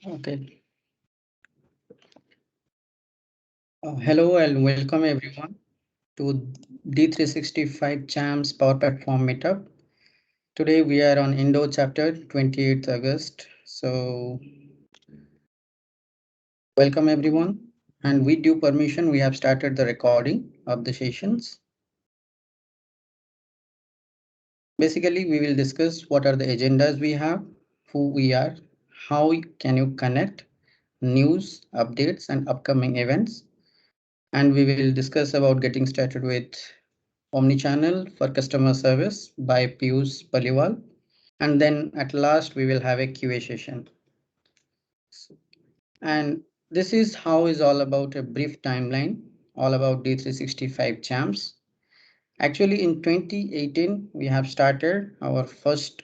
Okay. Hello and welcome everyone to D365 Champs Power Platform Meetup. Today we are on Indore chapter 28th August. So welcome everyone. And with due permission, we have started the recording of the sessions. Basically, we will discuss what are the agendas we have, who we are, how can you connect, news, updates, and upcoming events. And we will discuss about getting started with Omnichannel for customer service by Piyush Paliwal. And then at last, we will have a QA session. And this is how is all about a brief timeline, all about D365 champs. Actually, in 2018, we have started our first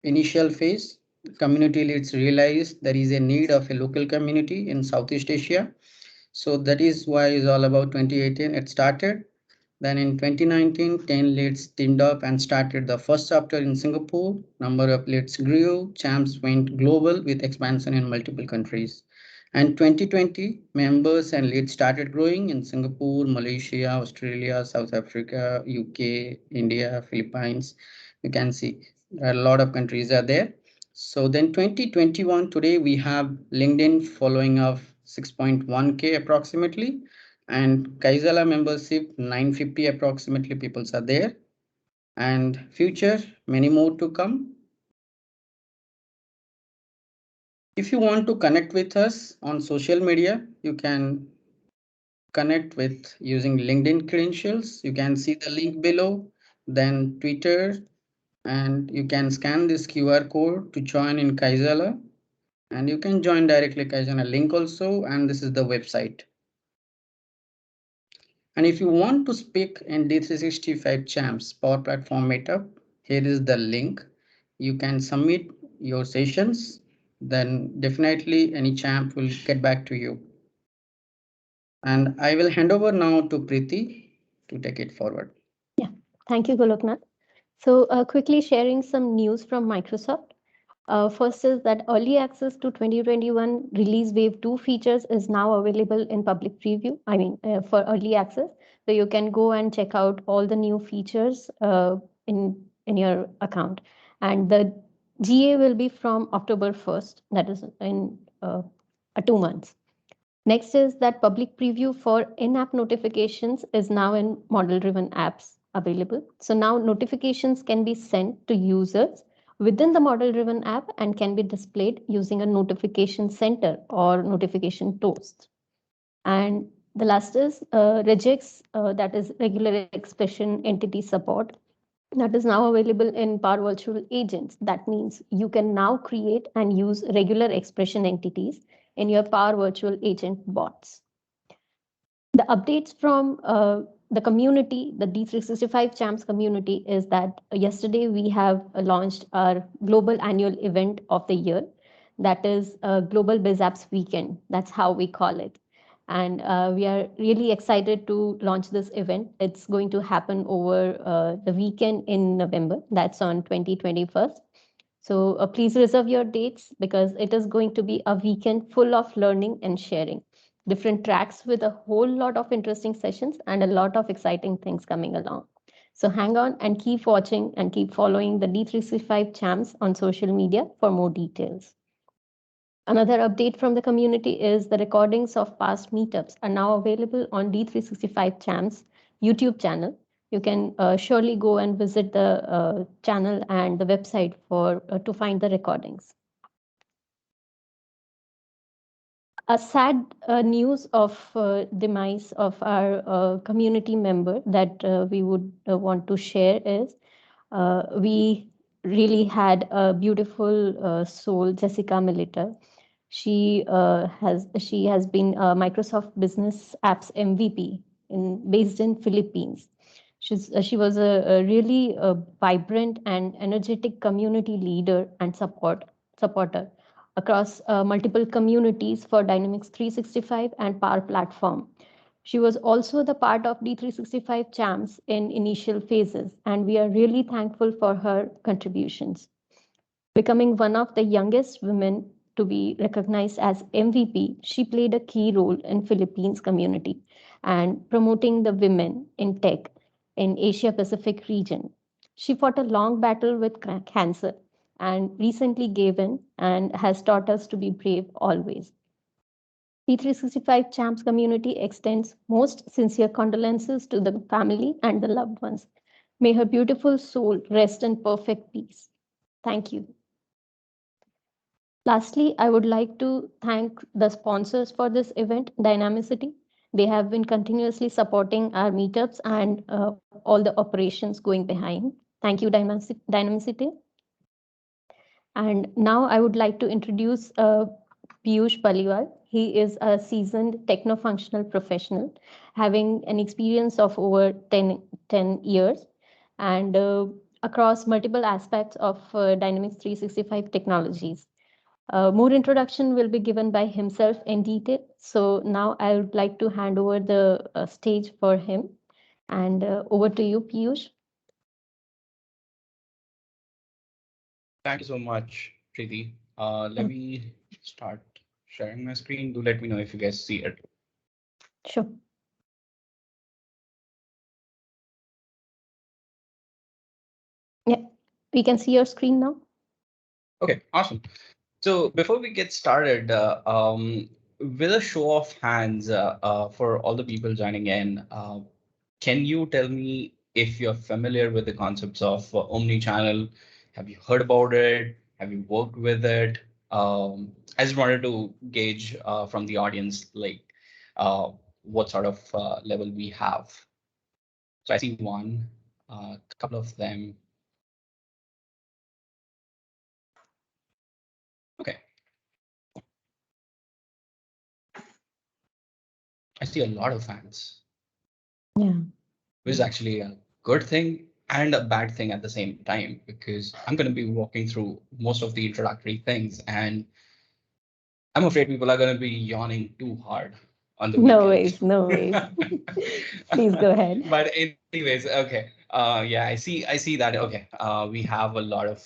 initial phase. Community leads realized there is a need of a local community in Southeast Asia. So that is why it's all about 2018. It started. Then in 2019, 10 leads teamed up and started the first chapter in Singapore. Number of leads grew. Champs went global with expansion in multiple countries. And 2020, members and leads started growing in Singapore, Malaysia, Australia, South Africa, UK, India, Philippines. You can see a lot of countries are there. So then 2021, today we have LinkedIn following of 6.1K approximately, and Kaizala membership 950 approximately people are there, and future many more to come. If you want to connect with us on social media, you can connect with using LinkedIn credentials. You can see the link below, then Twitter, and you can scan this QR code to join in Kaizala, and you can join directly Kaizala link also, and this is the website. And if you want to speak in D365 Champs Power Platform Meetup, here is the link. You can submit your sessions, then definitely any champ will get back to you. And I will hand over now to Preeti to take it forward. Yeah, thank you, Goloknath. So, quickly sharing some news from Microsoft. First is that early access to 2021 release wave 2 features is now available in public preview. For early access. So you can go and check out all the new features in your account. And the GA will be from October 1st, that is in 2 months. Next is that public preview for in-app notifications is now in model-driven apps available. So now notifications can be sent to users within the model-driven app and can be displayed using a notification center or notification toast. And the last is regex, that is regular expression entity support, that is now available in Power Virtual Agents. That means you can now create and use regular expression entities in your Power Virtual Agent bots. The updates from the community, the D365 Champs community, is that yesterday we have launched our global annual event of the year. That is Global Biz Apps Weekend. That's how we call it. And we are really excited to launch this event. It's going to happen over the weekend in November. That's on 2021. So please reserve your dates because it is going to be a weekend full of learning and sharing. Different tracks with a whole lot of interesting sessions and a lot of exciting things coming along. So hang on and keep watching and keep following the D365 Champs on social media for more details. Another update from the community is the recordings of past meetups are now available on D365 Champs YouTube channel. You can surely go and visit the channel and the website for to find the recordings. A sad news of demise of our community member that we would want to share is we really had a beautiful soul, Jessica Militer. She has been a Microsoft Business Apps MVP based in Philippines. She was a really vibrant and energetic community leader and supporter across multiple communities for Dynamics 365 and Power Platform. She was also the part of D365 Champs in initial phases, and we are really thankful for her contributions. Becoming one of the youngest women to be recognized as MVP, she played a key role in Philippines community and promoting the women in tech in Asia Pacific region. She fought a long battle with cancer and recently gave in and has taught us to be brave always. D365 Champs community extends most sincere condolences to the family and the loved ones. May her beautiful soul rest in perfect peace. Thank you. Lastly, I would like to thank the sponsors for this event, Dynamicity. They have been continuously supporting our meetups and all the operations going behind. Thank you, Dynamicity. And now I would like to introduce Piyush Paliwal. He is a seasoned techno-functional professional, having an experience of over 10 years and across multiple aspects of Dynamics 365 technologies. More introduction will be given by himself in detail. So now I would like to hand over the stage for him. And over to you, Piyush. Thank you so much, Preeti. Let me start sharing my screen. Do let me know if you guys see it. Sure. Yeah, we can see your screen now. Okay, awesome. So before we get started, with a show of hands for all the people joining in, can you tell me if you're familiar with the concepts of omni-channel? Have you heard about it? Have you worked with it? I just wanted to gauge from the audience, like what sort of level we have. So I see one, a couple of them. Okay, I see a lot of fans, Yeah. which is actually a good thing and a bad thing at the same time, because I'm going to be walking through most of the introductory things, and I'm afraid people are going to be yawning too hard on the No weekend. ways, no ways. Please go ahead. But anyways, okay. Yeah, I see that. Okay. We have a lot of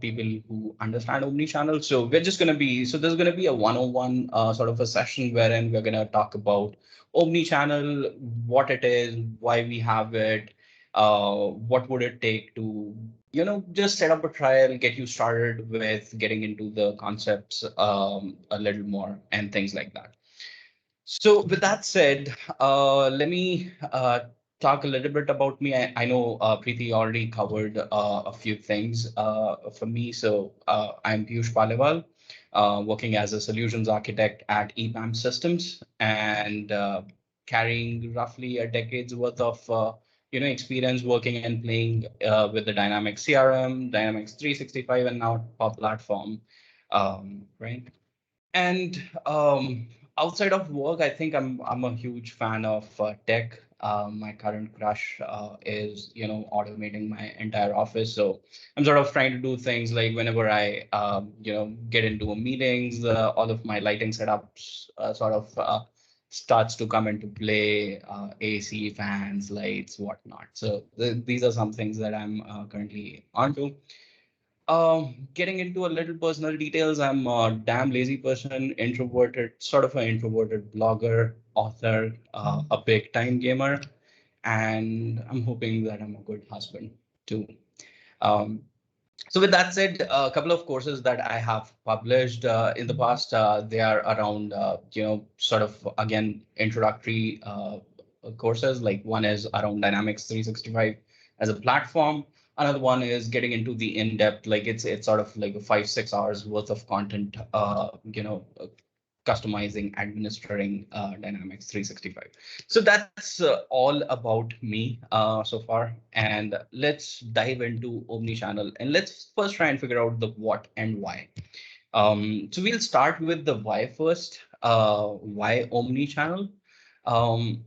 people who understand omni-channel. So we're just gonna be so there's gonna be a one-on-one sort of a session wherein we're gonna talk about omni-channel, what it is, why we have it, what would it take to just set up a trial, get you started with getting into the concepts a little more and things like that. So with that said, let me talk a little bit about me. I know Preeti already covered a few things for me. So I'm Piyush Paliwal, working as a solutions architect at EPAM Systems, and carrying roughly a decade's worth of experience working and playing with the Dynamics CRM, Dynamics 365, and now Power Platform, right? And outside of work, I think I'm a huge fan of tech. My current crush is automating my entire office. So I'm sort of trying to do things like whenever I get into a meetings, all of my lighting setups sort of starts to come into play. AC, fans, lights, whatnot. So these are some things that I'm currently onto. Getting into a little personal details, I'm a damn lazy person, introverted, sort of an introverted blogger, author, a big time gamer, and I'm hoping that I'm a good husband too. Um, so with that said, a couple of courses that I have published in the past, they are around, sort of again introductory courses. Like one is around Dynamics 365 as a platform. Another one is getting into the in-depth, like it's sort of like a 5-6 hours worth of content, customizing, administering Dynamics 365. So that's all about me so far. And let's dive into Omnichannel and let's first try and figure out the what and why. So we'll start with the why first. Why Omnichannel? Um,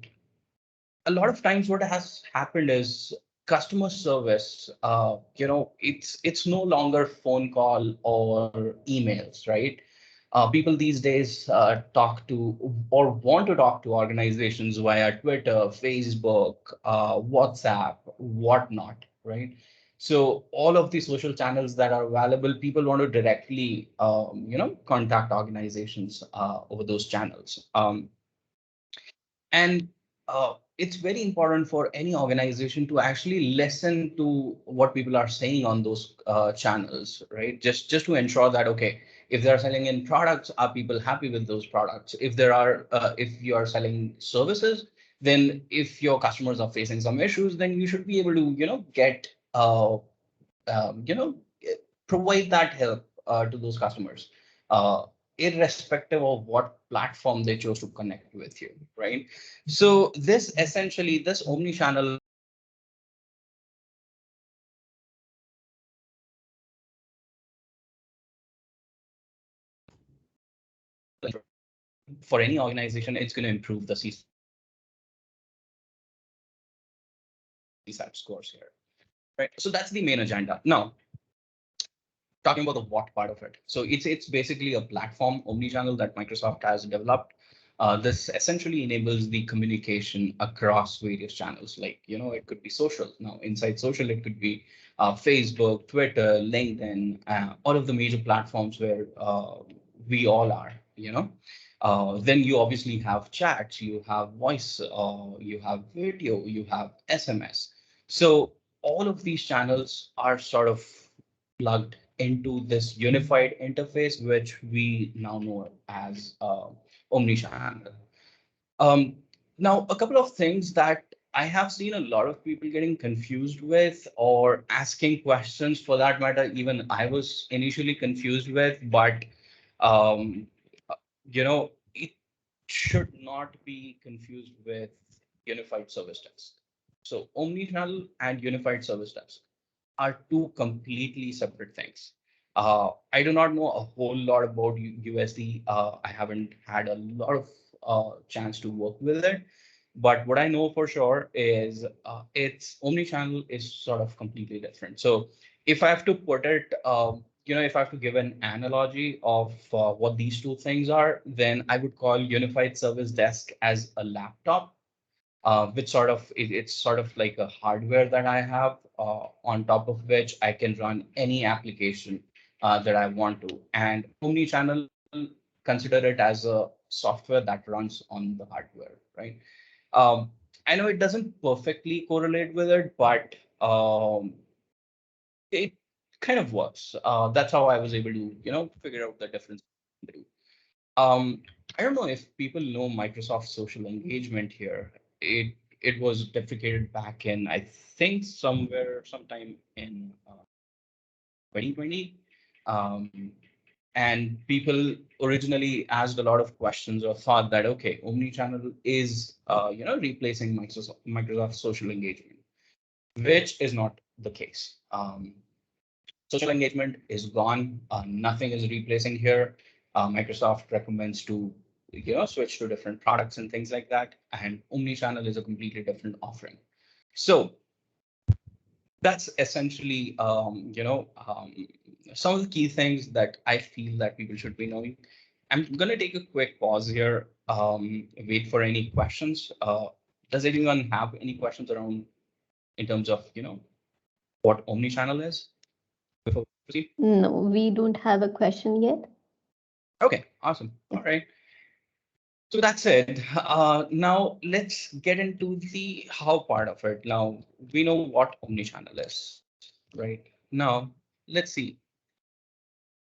a lot of times what has happened is customer service, it's no longer phone call or emails, right? People these days talk to or want to talk to organizations via Twitter, Facebook, WhatsApp, whatnot, right? So all of the social channels that are available, people want to directly, contact organizations over those channels. And it's very important for any organization to actually listen to what people are saying on those channels, right? Just to ensure that, okay, if they're selling in products, are people happy with those products? If you are selling services, then if your customers are facing some issues, then you should be able to, get um, you know, eh, provide that help to those customers, irrespective of what platform they chose to connect with you, right? So this essentially, this omni-channel for any organization, it's going to improve the CSAT scores here, right? So that's the main agenda. Now, talking about the what part of it. So it's basically a platform omni-channel that Microsoft has developed. This essentially enables the communication across various channels. Like, it could be social. Now, inside social, it could be Facebook, Twitter, LinkedIn, all of the major platforms where we all are. Then you obviously have chats, you have voice, you have video, you have SMS. So all of these channels are sort of plugged into this unified interface, which we now know as Omnichannel. Um, Now, a couple of things that I have seen a lot of people getting confused with or asking questions for that matter, even I was initially confused with, but um, it should not be confused with unified service desk. So omnichannel and unified service desk are two completely separate things. I do not know a whole lot about USD. I haven't had a lot of chance to work with it, but what I know for sure is its omnichannel is sort of completely different. So if I have to put it, if I have to give an analogy of what these two things are, then I would call unified service desk as a laptop, which it's sort of like a hardware that I have, on top of which I can run any application that I want to. And omnichannel, consider it as a software that runs on the hardware, right? Um, I know it doesn't perfectly correlate with it, but it kind of works. That's how I was able to, figure out the difference. Um, I don't know if people know Microsoft Social Engagement here. It was deprecated back in, I think, sometime in 2020. Um, and people originally asked a lot of questions or thought that, okay, omnichannel is replacing Microsoft Social Engagement, which is not the case. Social engagement is gone. Nothing is replacing here. Microsoft recommends to switch to different products and things like that. And omnichannel is a completely different offering. So that's essentially some of the key things that I feel that people should be knowing. I'm going to take a quick pause here. Wait for any questions. Does anyone have any questions around in terms of what omnichannel is before we proceed? No, we don't have a question yet. Okay, awesome. All right. So that's it. Now let's get into the how part of it. Now we know what omnichannel is, right? Now let's see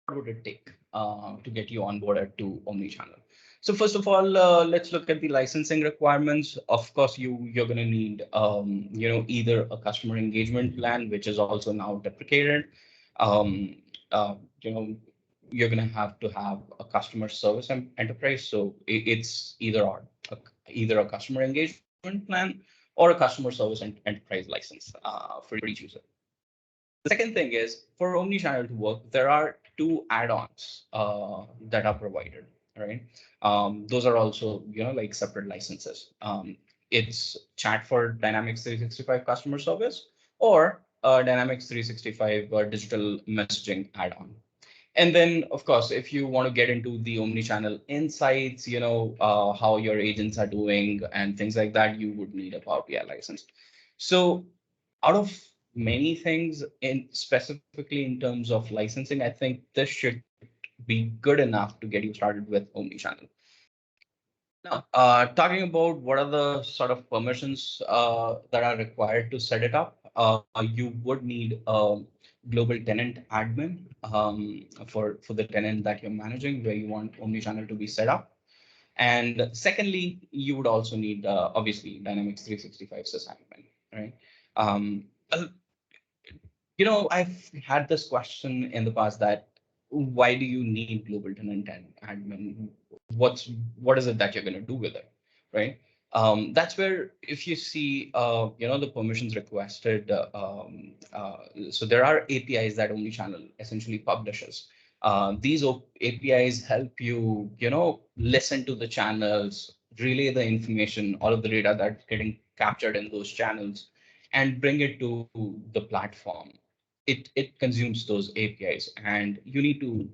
what would it take to get you onboarded to omnichannel. So first of all, let's look at the licensing requirements. Of course, you're going to need either a customer engagement plan, which is also now deprecated. Um, you know, you're going to have a customer service enterprise. So it's either a customer engagement plan or a customer service enterprise license for each user. The second thing is for omnichannel to work, there are two add-ons that are provided, right? Those are also, like separate licenses. It's chat for Dynamics 365 customer service or Dynamics 365 digital messaging add-on. And then, of course, if you want to get into the omnichannel insights, how your agents are doing and things like that, you would need a Power BI license. So out of many things in specifically in terms of licensing, I think this should be good enough to get you started with Omnichannel. Now, talking about what are the sort of permissions that are required to set it up, you would need a global tenant admin for the tenant that you're managing, where you want Omnichannel to be set up. And secondly, you would also need obviously Dynamics 365 sysadmin, right? Um, uh, I've had this question in the past that why do you need global tenant and admin? What is it that you're going to do with it, right? That's where if you see, the permissions requested. So there are APIs that Omnichannel essentially publishes. These APIs help you, listen to the channels, relay the information, all of the data that's getting captured in those channels, and bring it to the platform. It consumes those APIs, and you need to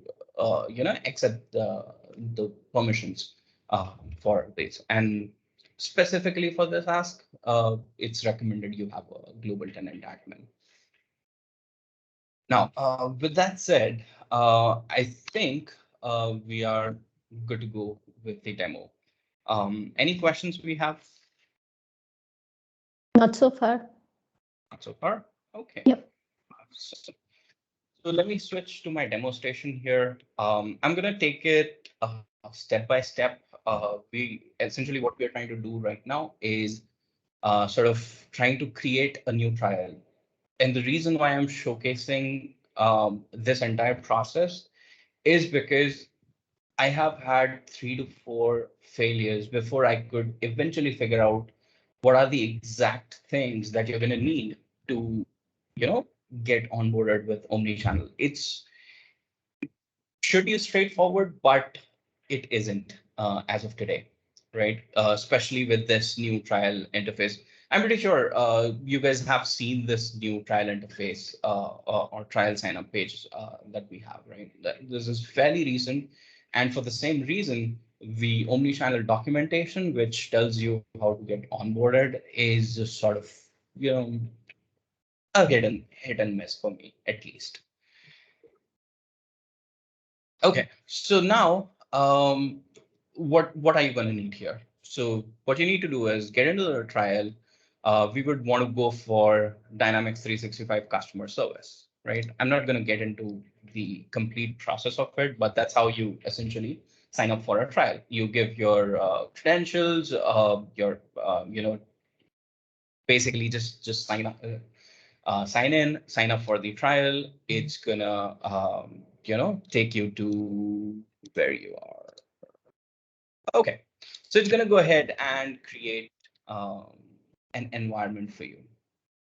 accept the permissions for this. And specifically for this ask, it's recommended you have a global tenant admin. Now, with that said, I think we are good to go with the demo. Any questions we have? Not so far. Not so far. Okay. Yep. So let me switch to my demonstration here. I'm going to take it step by step. We essentially what we're trying to do right now is sort of trying to create a new trial. And the reason why I'm showcasing this entire process is because I have had 3 to 4 failures before I could eventually figure out what are the exact things that you're going to need to, you know, get onboarded with Omnichannel. It's should be straightforward, but it isn't as of today, right? Especially with this new trial interface. I'm pretty sure you guys have seen this new trial interface or trial sign up page that we have, right? This is fairly recent. And for the same reason, the omnichannel documentation, which tells you how to get onboarded, is just sort of, you know, a hit and miss for me, at least. Okay, so now what are you going to need here? So what you need to do is get into the trial. We would want to go for Dynamics 365 customer service, right? I'm not going to get into the complete process of it, but that's how you essentially sign up for a trial. You give your credentials, basically just sign up. Sign in, sign up for the trial. It's gonna, take you to where you are. Okay, so it's gonna go ahead and create an environment for you.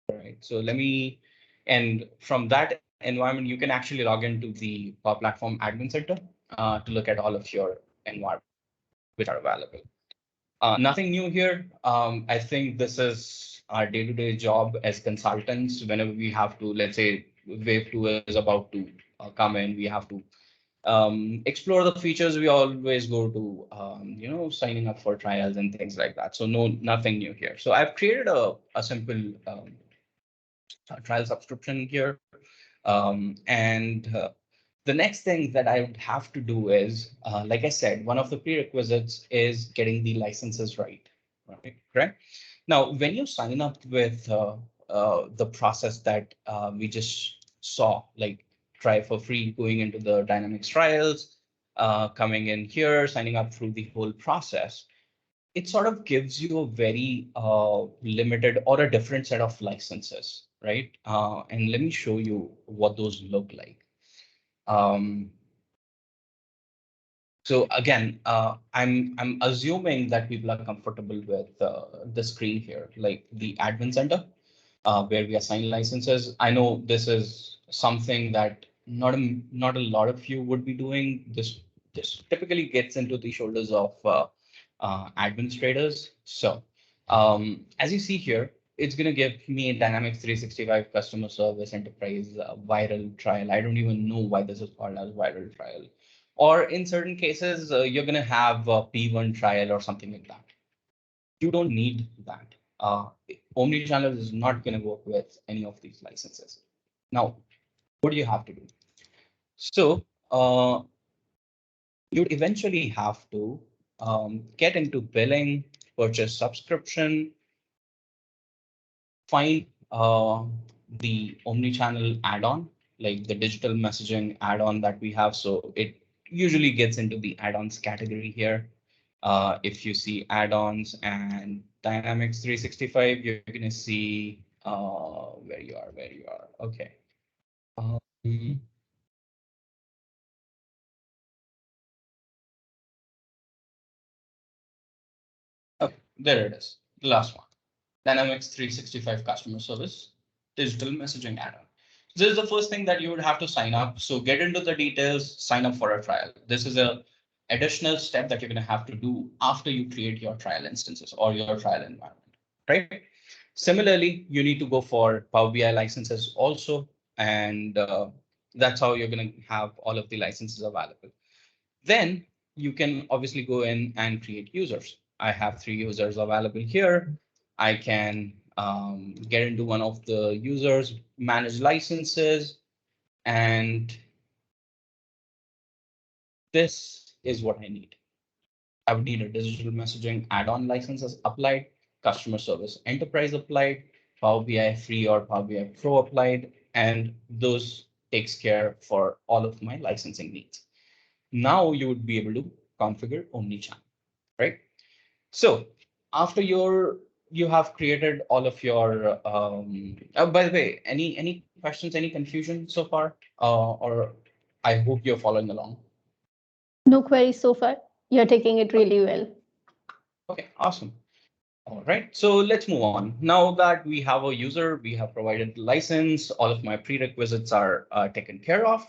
All right, so let me, and from that environment, you can actually log into the Power Platform Admin Center to look at all of your environments which are available. Nothing new here. I think this is our day-to-day job as consultants. Whenever we have to, let's say, wave 2 is about to come in, we have to explore the features. We always go to, signing up for trials and things like that. So no, nothing new here. So I've created a simple trial subscription here. And the next thing that I would have to do is, like I said, one of the prerequisites is getting the licenses right? Correct. Now, when you sign up with the process that we just saw, like try for free, going into the Dynamics trials, coming in here, signing up through the whole process, it sort of gives you a very limited or a different set of licenses, right? And let me show you what those look like. Um, so again, I'm assuming that people are comfortable with the screen here, like the admin center, where we assign licenses. I know this is something that not a lot of you would be doing. This typically gets into the shoulders of administrators. So as you see here, it's going to give me a Dynamics 365 customer service enterprise viral trial. I don't even know why this is called as viral trial. Or in certain cases, you're going to have a P1 trial or something like that. You don't need that. Omnichannel is not going to work with any of these licenses. Now, what do you have to do? So you'd eventually have to get into billing, purchase subscription, find the omnichannel add-on, like the digital messaging add-on that we have. So it usually gets into the add-ons category here. If you see add-ons and Dynamics 365, you're going to see where you are. Okay. Um, okay, there it is, the last one. Dynamics 365 customer service, digital messaging add-on. This is the first thing that you would have to sign up. So get into the details, sign up for a trial. This is a additional step that you're going to have to do after you create your trial instances or your trial environment, right? Similarly, you need to go for Power BI licenses also, and that's how you're going to have all of the licenses available. Then you can obviously go in and create users. I have 3 users available here. I can get into one of the users, manage licenses, and this is what I need. I would need a digital messaging add-on licenses applied, customer service enterprise applied, Power BI free or Power BI Pro applied, and those takes care for all of my licensing needs. Now you would be able to configure Omnichannel, right? So after you have created all of your by the way, any questions, any confusion so far? Or I hope you're following along. No queries so far. You're taking it really well. Okay, awesome. All right, so let's move on. Now that we have a user, we have provided the license, all of my prerequisites are taken care of.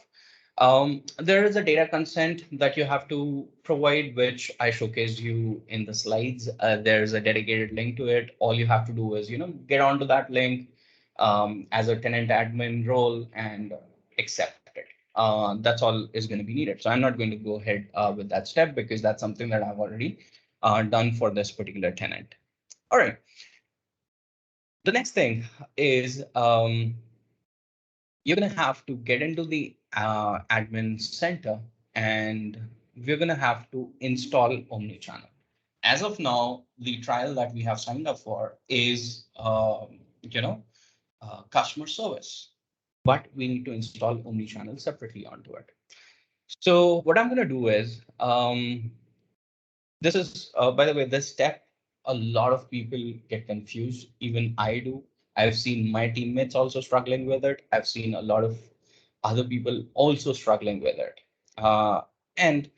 There is a data consent that you have to provide, which I showcased you in the slides. There's a dedicated link to it. All you have to do is, get onto that link as a tenant admin role and accept it. That's all is going to be needed. So I'm not going to go ahead with that step because that's something that I've already done for this particular tenant. All right. The next thing is you're going to have to get into the admin center and we're going to have to install Omnichannel. As of now, the trial that we have signed up for is, customer service, but we need to install Omnichannel separately onto it. So what I'm going to do is, this is, by the way, this step, a lot of people get confused. Even I do. I've seen my teammates also struggling with it. I've seen a lot of other people also struggling with it. And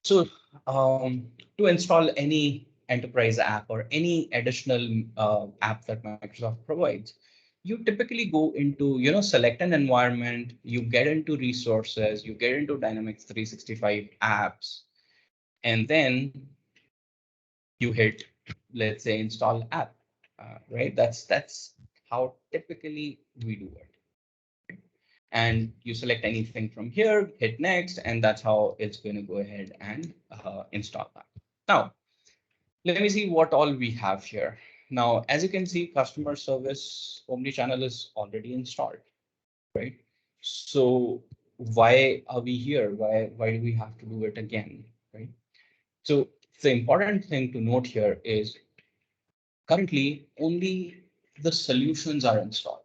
so to install any enterprise app or any additional app that Microsoft provides, you typically go into, select an environment, you get into resources, you get into Dynamics 365 apps, and then you hit, let's say, install app, right? That's how typically we do it. And you select anything from here, hit next, and that's how it's going to go ahead and install that. Now, let me see what all we have here. Now, as you can see, customer service Omnichannel is already installed, right? So why are we here? Why do we have to do it again, right? So the important thing to note here is currently only the solutions are installed.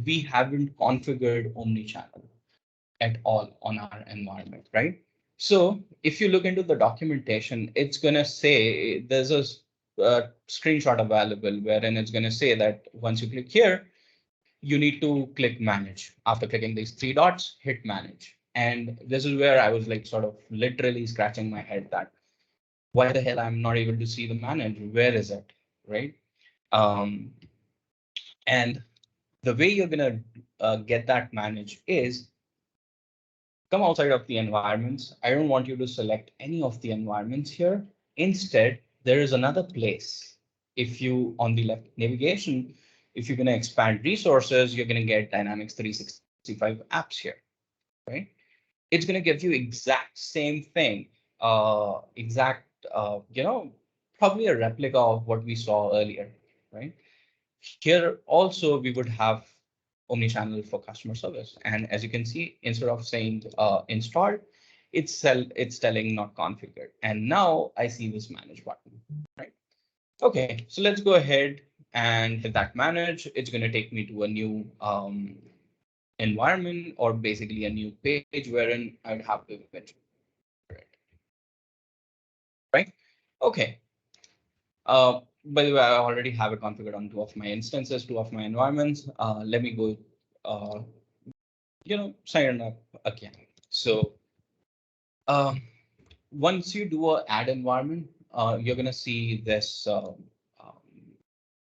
We haven't configured Omnichannel at all on our environment, right? So if you look into the documentation, it's going to say there's a screenshot available wherein it's going to say that once you click here, you need to click manage. After clicking these 3 dots, hit manage. And this is where I was like sort of literally scratching my head that why the hell I'm not able to see the manage? Where is it, right? Um, and the way you're going to get that managed is come outside of the environments. I don't want you to select any of the environments here. Instead, there is another place. If you on the left navigation, if you're going to expand resources, you're going to get Dynamics 365 apps here, right? It's going to give you exact same thing, exact, probably a replica of what we saw earlier. right? Here also we would have Omnichannel for customer service. And as you can see, instead of saying installed, it's telling not configured. And now I see this manage button, right? Okay, so let's go ahead and hit that manage. It's going to take me to a new environment, or basically a new page wherein I'd have to eventually it, right? Okay. By the way, I already have it configured on two of my instances, two of my environments. Let me go, sign up again. So um, once you do a add environment, you're gonna see this. Um,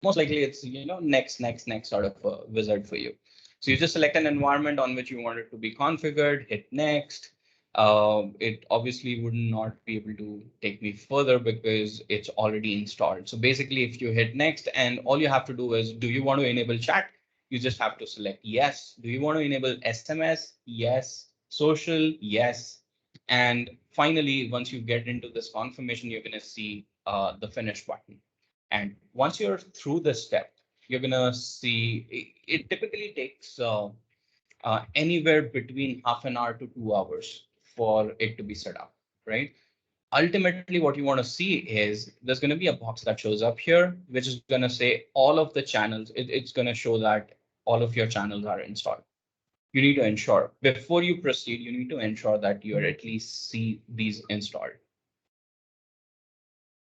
Most likely, it's next sort of wizard for you. So you just select an environment on which you want it to be configured, hit next. It obviously would not be able to take me further because it's already installed. So basically, if you hit next, and all you have to do is, do you want to enable chat? You just have to select yes. Do you want to enable SMS? Yes. Social? Yes. And finally, once you get into this confirmation, you're going to see the finish button. And once you're through this step, you're going to see it typically takes anywhere between half an hour to 2 hours for it to be set up, right? Ultimately, what you want to see is there's going to be a box that shows up here, which is going to say all of the channels. It's going to show that all of your channels are installed. You need to ensure before you proceed, you need to ensure that you are at least see these installed.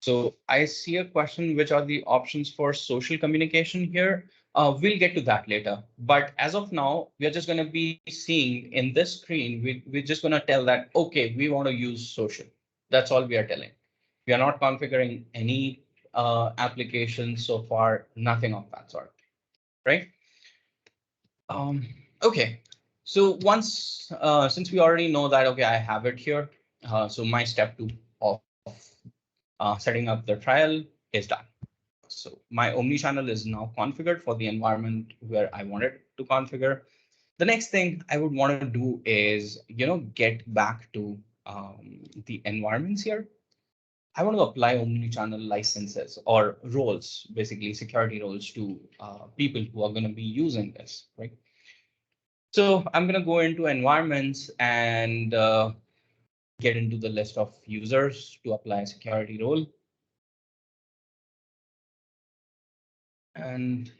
So I see a question, which are the options for social communication here? We'll get to that later. But as of now, we are just going to be seeing in this screen, we're just going to tell that, OK, we want to use social. That's all we are telling. We are not configuring any applications so far, nothing of that sort, right? Um, OK, so once, since we already know that, OK, I have it here. So my step two of setting up the trial is done. So my Omnichannel is now configured for the environment where I wanted to configure. The next thing I would want to do is, get back to the environments here. I want to apply Omnichannel licenses or roles, basically security roles to people who are going to be using this, right? So I'm going to go into environments and get into the list of users to apply a security role. And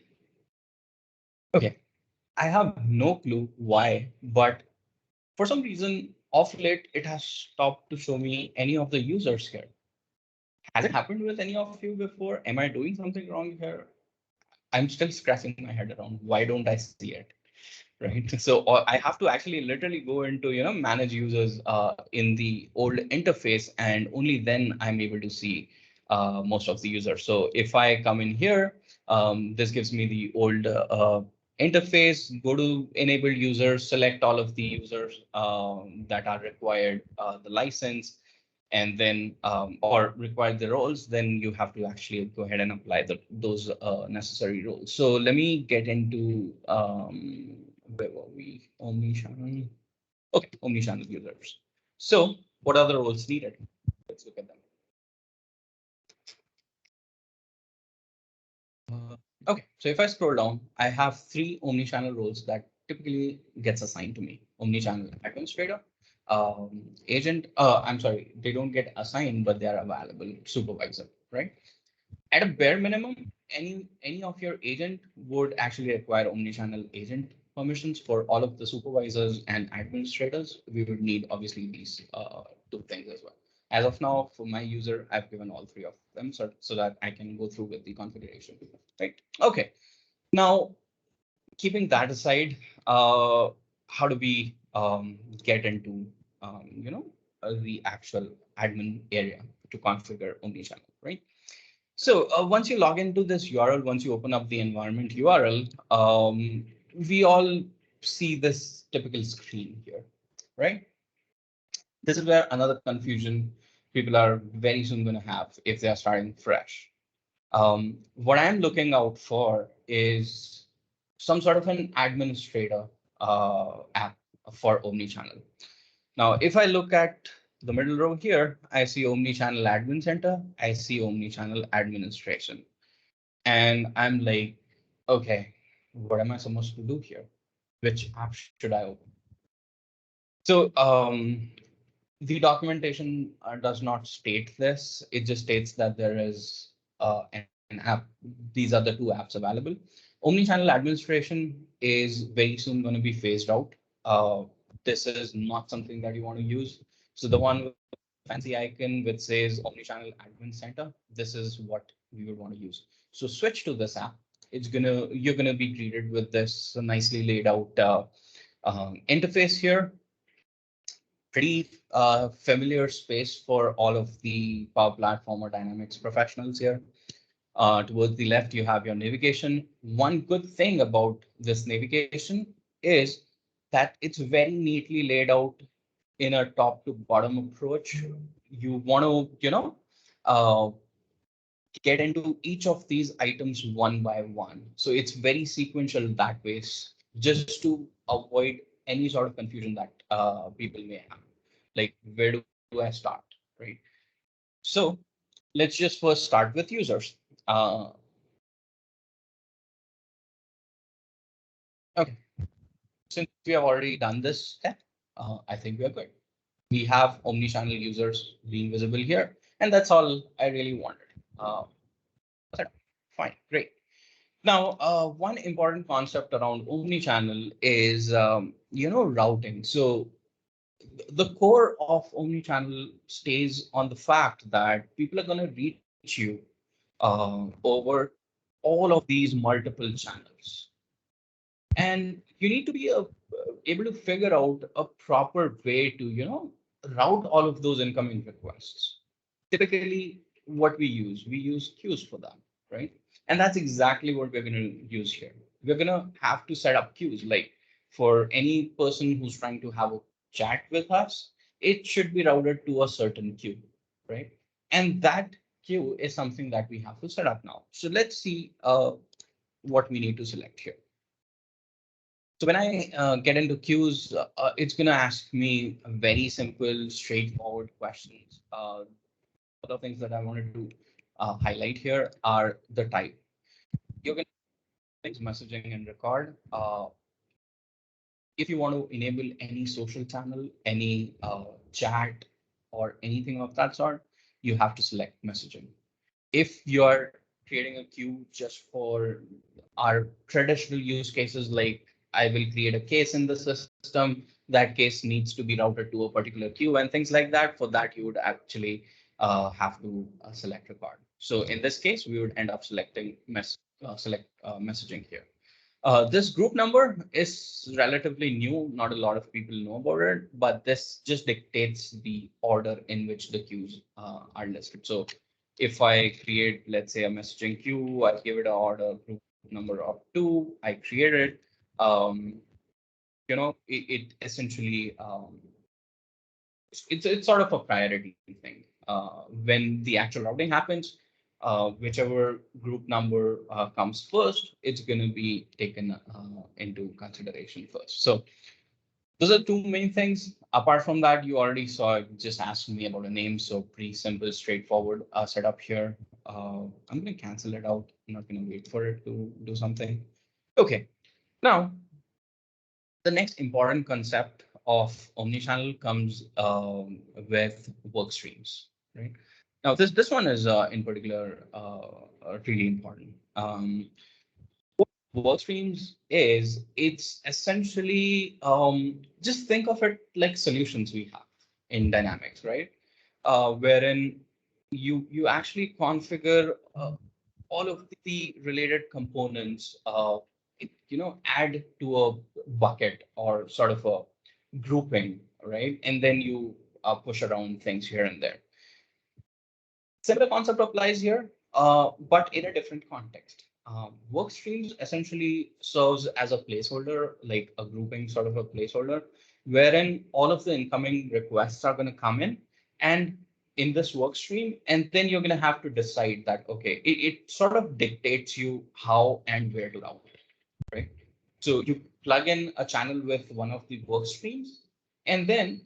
okay, I have no clue why, but for some reason, off late, it has stopped to show me any of the users here. Has it happened with any of you before? Am I doing something wrong here? I'm still scratching my head around. Why don't I see it? Right. So I have to actually literally go into, manage users in the old interface, and only then I'm able to see most of the users. So if I come in here, this gives me the old interface, go to enable users, select all of the users that are required, the license, and then or require the roles, then you have to actually go ahead and apply those necessary roles. So let me get into where were we? Omnichannel. Okay, omnichannel users. So what are the roles needed? Let's look at them. Okay, so if I scroll down, I have three omnichannel roles that typically gets assigned to me. Omnichannel administrator, agent. I'm sorry, they don't get assigned, but they are available. Supervisor, right? At a bare minimum, any of your agent would actually require omnichannel agent permissions. For all of the supervisors and administrators, we would need obviously these two things as well. As of now, for my user, I've given all three of them so that I can go through with the configuration, right? Okay, now keeping that aside, how do we get into the actual admin area to configure omnichannel, right? So once you log into this URL, once you open up the environment URL, we all see this typical screen here, right? This is where another confusion people are very soon going to have if they are starting fresh. What I'm looking out for is some sort of an administrator app for Omnichannel. Now, if I look at the middle row here, I see Omnichannel Admin Center. I see Omnichannel Administration. And I'm like, okay, what am I supposed to do here? Which app should I open? So the documentation does not state this. It just states that there is an app. These are the two apps available. Omnichannel administration is very soon going to be phased out. Uh, this is not something that you want to use. So the one with the fancy icon which says Omnichannel Admin Center, this is what we would want to use. So switch to this app. You're gonna be greeted with this nicely laid out interface here. Pretty familiar space for all of the Power Platform or Dynamics professionals here. Towards the left, you have your navigation. One good thing about this navigation is that it's very neatly laid out in a top to bottom approach. You want to, uh, get into each of these items one by one. So it's very sequential that way, just to avoid any sort of confusion that people may have. Like, where do I start, right? So let's just first start with users. Uh, okay, since we have already done this step, I think we are good. We have omnichannel users being visible here, and that's all I really wanted. So, fine, great. Now, one important concept around omnichannel is, routing. So the core of omnichannel stays on the fact that people are going to reach you over all of these multiple channels, and you need to be able to figure out a proper way to, route all of those incoming requests. Typically, what we use queues for that, right? And that's exactly what we're going to use here. We're going to have to set up queues. Like, for any person who's trying to have a chat with us, it should be routed to a certain queue, right? And that queue is something that we have to set up now. So let's see what we need to select here. So when I get into queues, it's going to ask me very simple, straightforward questions. Other things that I wanted to highlight here are the type. You're going to use messaging and record. If you want to enable any social channel, any chat, or anything of that sort, you have to select messaging. If you're creating a queue just for our traditional use cases, like I will create a case in the system, that case needs to be routed to a particular queue and things like that. For that, you would actually have to select record. So in this case, we would end up selecting select messaging here. This group number is relatively new. Not a lot of people know about it, but this just dictates the order in which the queues are listed. So if I create, let's say, a messaging queue, I give it an order group number of 2, I create it. Um, it essentially it's sort of a priority thing. When the actual routing happens, whichever group number comes first, it's going to be taken into consideration first. So those are two main things. Apart from that, you already saw it just asked me about a name. So pretty simple, straightforward setup here. I'm going to cancel it out. I'm not going to wait for it to do something. Okay, now the next important concept of omnichannel comes with work streams, right? Now, this one is in particular really important. Work streams is it's essentially just think of it like solutions we have in Dynamics, right? Wherein you actually configure all of the related components, add to a bucket or sort of a grouping, right? And then you push around things here and there. Similar concept applies here, but in a different context. Work streams essentially serves as a placeholder, like a grouping sort of a placeholder, wherein all of the incoming requests are going to come in and in this work stream, and then you're going to have to decide that, okay, it sort of dictates you how and where to route it, right? So you plug in a channel with one of the work streams, and then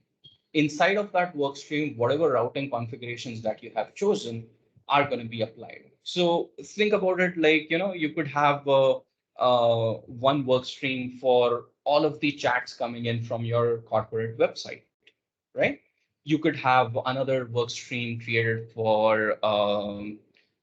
inside of that work stream, whatever routing configurations that you have chosen, are going to be applied. So think about it like, you could have one work stream for all of the chats coming in from your corporate website, right? You could have another work stream created for,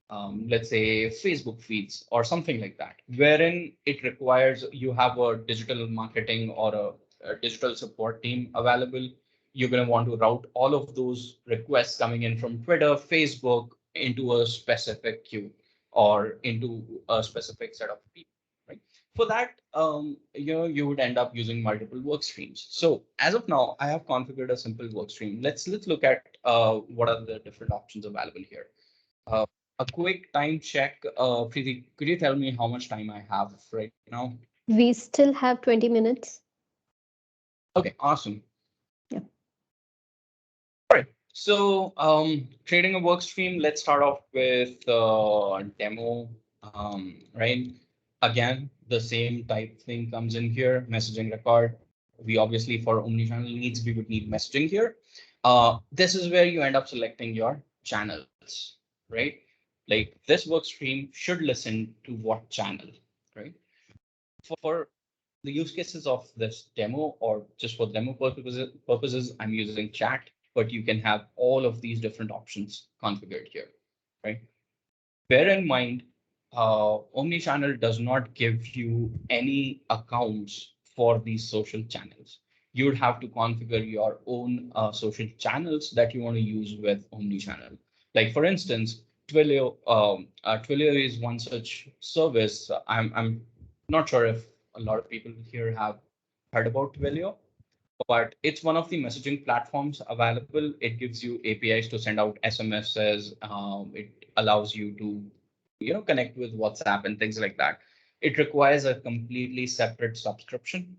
let's say, Facebook feeds or something like that, wherein it requires you have a digital marketing or a digital support team available. You're going to want to route all of those requests coming in from Twitter, Facebook into a specific queue or into a specific set of people, right? For that, you would end up using multiple work streams. So as of now, I have configured a simple work stream. Let's look at what are the different options available here. Uh, a quick time check. Preeti, could you tell me how much time I have right now? We still have 20 minutes. Okay, awesome. Yeah. All right. So creating a work stream, let's start off with demo, right? Again, the same type thing comes in here, messaging record. We obviously, for omnichannel needs, we would need messaging here. This is where you end up selecting your channels, right? Like this work stream should listen to what channel, right? For the use cases of this demo or just for demo purposes, I'm using chat, but you can have all of these different options configured here, right? Bear in mind, Omnichannel does not give you any accounts for these social channels. You would have to configure your own social channels that you want to use with Omnichannel. Like for instance, Twilio is one such service. I'm not sure if a lot of people here have heard about Twilio, but it's one of the messaging platforms available. It gives you APIs to send out SMSs. It allows you to, connect with WhatsApp and things like that. It requires a completely separate subscription.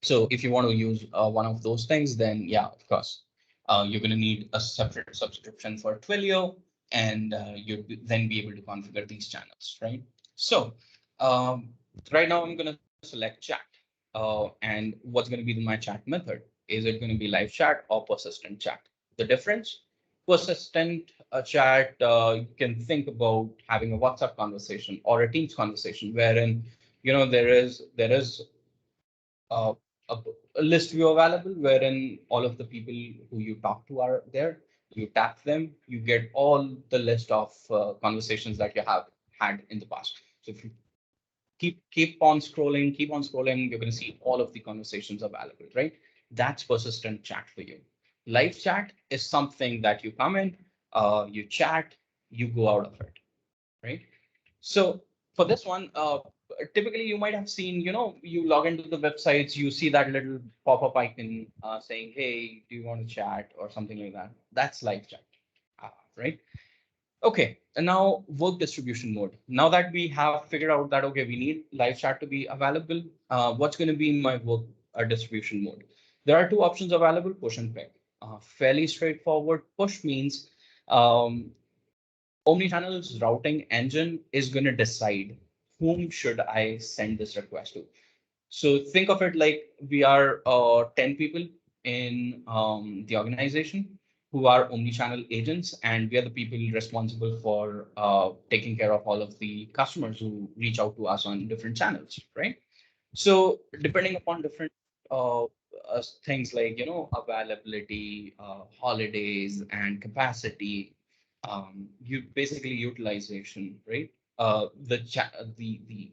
So if you want to use one of those things, then yeah, of course, you're going to need a separate subscription for Twilio, and then be able to configure these channels, right? So um, right now I'm going to select chat. And what's going to be my chat method? Is it going to be live chat or persistent chat? The difference? Persistent chat, you can think about having a WhatsApp conversation or a Teams conversation, wherein there is uh, a, a list view available wherein all of the people who you talk to are there. You tap them, you get all the list of conversations that you have had in the past. So if you keep on scrolling, you're going to see all of the conversations available, right? That's persistent chat for you. Live chat is something that you come in, you chat, you go out of it, right? So for this one, typically you might have seen, you log into the websites, you see that little pop-up icon saying, hey, do you want to chat or something like that? That's live chat, right? Okay, and now work distribution mode. Now that we have figured out that, okay, we need live chat to be available, what's going to be my work distribution mode? There are two options available, push and ping. Fairly straightforward. Push means um, Omnichannel's routing engine is going to decide whom should I send this request to. So think of it like we are 10 people in the organization who are omnichannel agents, and we are the people responsible for taking care of all of the customers who reach out to us on different channels, right? So depending upon different things like availability, holidays, and capacity, you basically utilization, right? The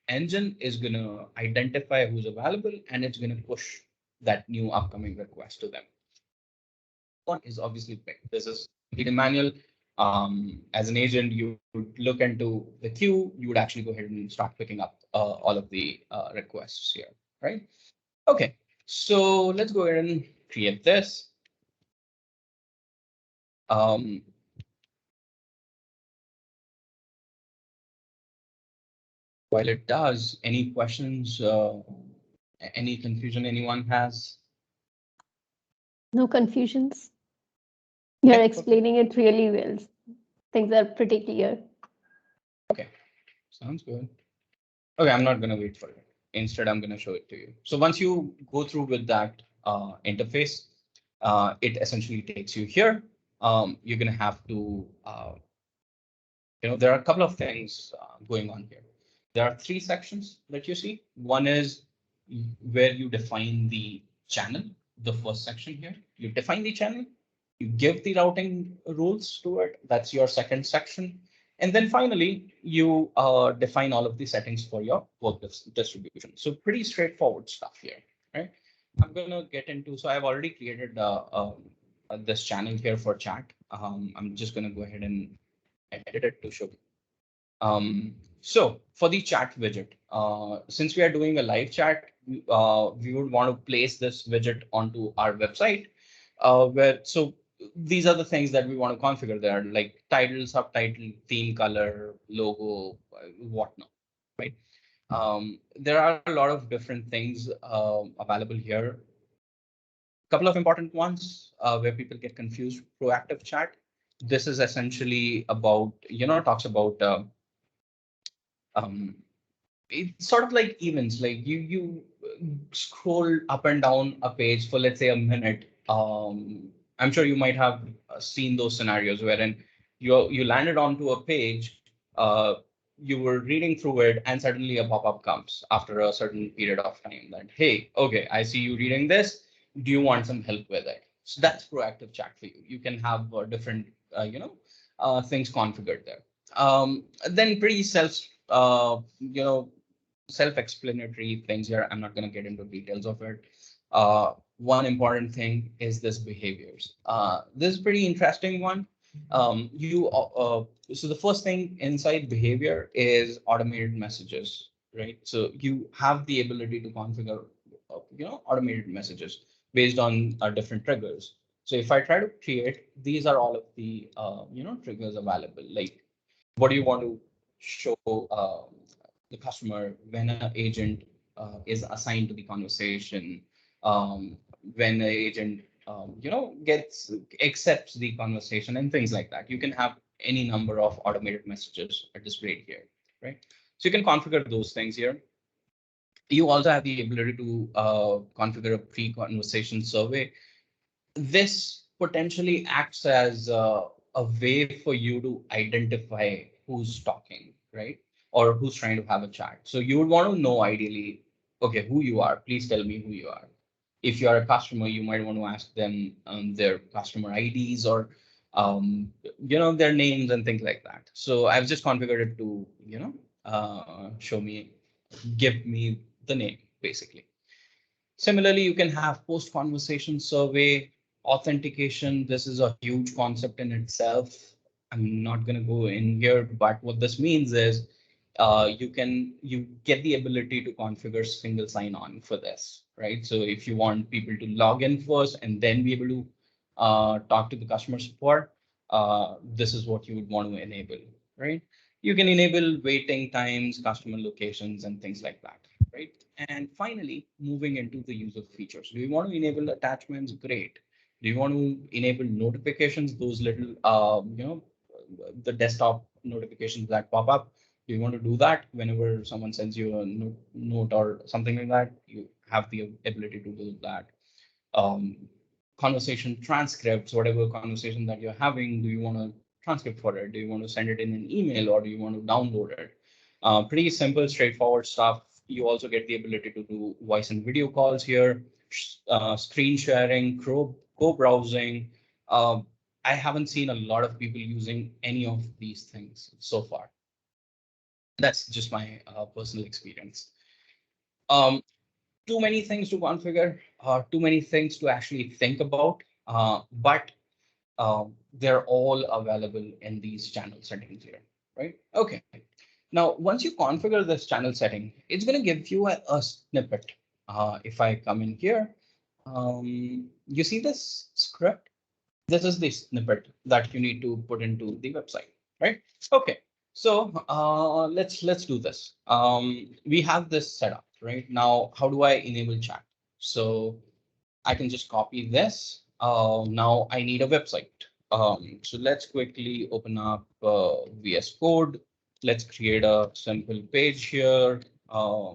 engine is gonna identify who's available, and it's gonna push that new upcoming request to them. One is obviously pick. This is completely manual. As an agent, you would look into the queue. You would actually go ahead and start picking up all of the requests here, right? Okay, so let's go ahead and create this. Um, while it does, any questions, any confusion anyone has? No confusions. You're Okay, explaining it really well. Things are pretty clear. okay, sounds good. Okay, I'm not gonna wait for it. Instead, I'm gonna show it to you. So once you go through with that interface, it essentially takes you here. You're gonna have to There are a couple of things going on here. There are three sections that you see. One is where you define the channel, the first section here. You define the channel, you give the routing rules to it. That's your second section. And then finally, you define all of the settings for your work distribution. So pretty straightforward stuff here, right? I'm going to get into, so I've already created this channel here for chat. I'm just going to go ahead and edit it to show. So for the chat widget, since we are doing a live chat, we would want to place this widget onto our website, so these are the things that we want to configure there, like title, subtitle, theme, color, logo, whatnot, right? There are a lot of different things available here. Couple of important ones where people get confused. Proactive chat. This is essentially about, talks about um, it's sort of like events, like you scroll up and down a page for, let's say, a minute. I'm sure you might have seen those scenarios wherein you landed onto a page, you were reading through it, and suddenly a pop-up comes after a certain period of time that, hey, okay, I see you reading this, do you want some help with it? So that's proactive chat for you. You can have different things configured there. Then pretty self-explanatory things here. I'm not going to get into details of it. One important thing is this behaviors. This is pretty interesting one. So the first thing inside behavior is automated messages, right? So you have the ability to configure, automated messages based on different triggers. So if I try to create, these are all of the, triggers available. Like, what do you want to show the customer when an agent is assigned to the conversation, um, when an agent gets accepts the conversation, and things like that. You can have any number of automated messages displayed here, right? So you can configure those things here. You also have the ability to configure a pre-conversation survey. This potentially acts as a way for you to identify who's talking, right? Or who's trying to have a chat. So you would want to know ideally, okay, who you are. Please tell me who you are. If you are a customer, you might want to ask them their customer IDs or their names and things like that. So I've just configured it to give me the name basically. Similarly, you can have post-conversation survey, authentication. This is a huge concept in itself. I'm not going to go in here, but what this means is you get the ability to configure single sign-on for this, right? So if you want people to log in first and then be able to talk to the customer support, this is what you would want to enable, right? You can enable waiting times, customer locations, and things like that, right? And finally, moving into the user features. Do you want to enable attachments? Great. Do you want to enable notifications? Those little, the desktop notifications that pop up. Do you want to do that whenever someone sends you a note or something like that? You have the ability to do that. Um, Conversation transcripts, whatever conversation that you're having, do you want to transcript for it? Do you want to send it in an email or do you want to download it? Pretty simple, straightforward stuff. You also get the ability to do voice and video calls here, screen sharing, co-browsing. I haven't seen a lot of people using any of these things so far. That's just my personal experience. Um, Too many things to configure, too many things to actually think about, but they're all available in these channel settings here, right? Okay. Now, once you configure this channel setting, it's going to give you a snippet. If I come in here, you see this script? This is the snippet that you need to put into the website, right? Okay. So let's do this. We have this set up right now. How do I enable chat? So I can just copy this. Now I need a website. So let's quickly open up VS Code. Let's create a simple page here. I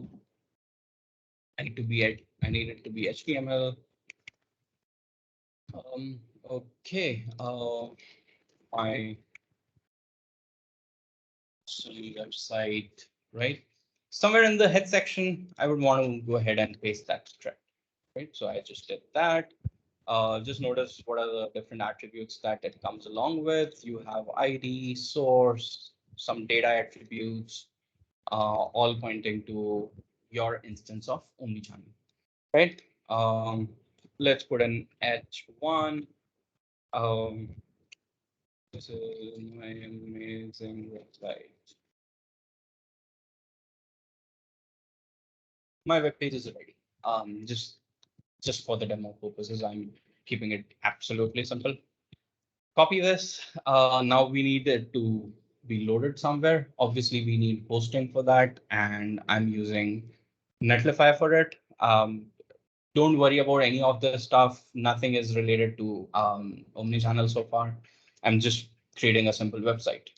need it to be HTML. Okay. My website, right? Somewhere in the head section, I would want to go ahead and paste that string, right? So I just did that. Just notice what are the different attributes that it comes along with. You have ID, source, some data attributes, all pointing to your instance of Omnichannel, right? Let's put an H1. Um, this is my amazing website. My web page is ready. Just for the demo purposes, I'm keeping it absolutely simple. Copy this. Now we need it to be loaded somewhere. Obviously, we need hosting for that, and I'm using Netlify for it. Don't worry about any of the stuff. Nothing is related to Omnichannel so far. I'm just creating a simple website.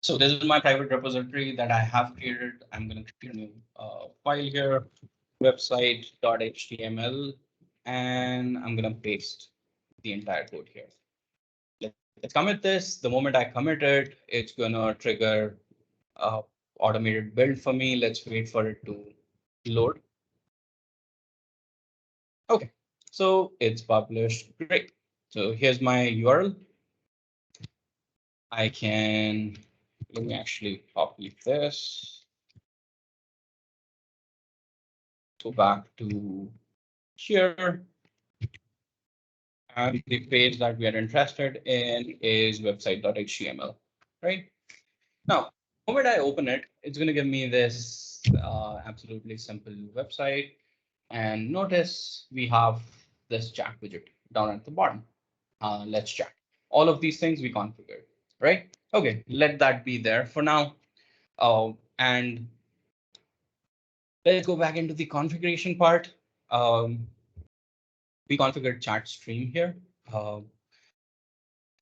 So this is my private repository that I have created. I'm going to create a new file here, website.html, and I'm going to paste the entire code here. Let's commit this. The moment I commit it, it's going to trigger automated build for me. Let's wait for it to load. Okay, so it's published. Great. So here's my URL. I can, let me actually copy this. Go back to here. And the page that we are interested in is website.html, right? Now, the moment I open it, it's going to give me this absolutely simple website. And notice we have this chat widget down at the bottom. Let's chat. All of these things we configured, right? Okay, let that be there for now. And let's go back into the configuration part. We configured chat stream here. Uh,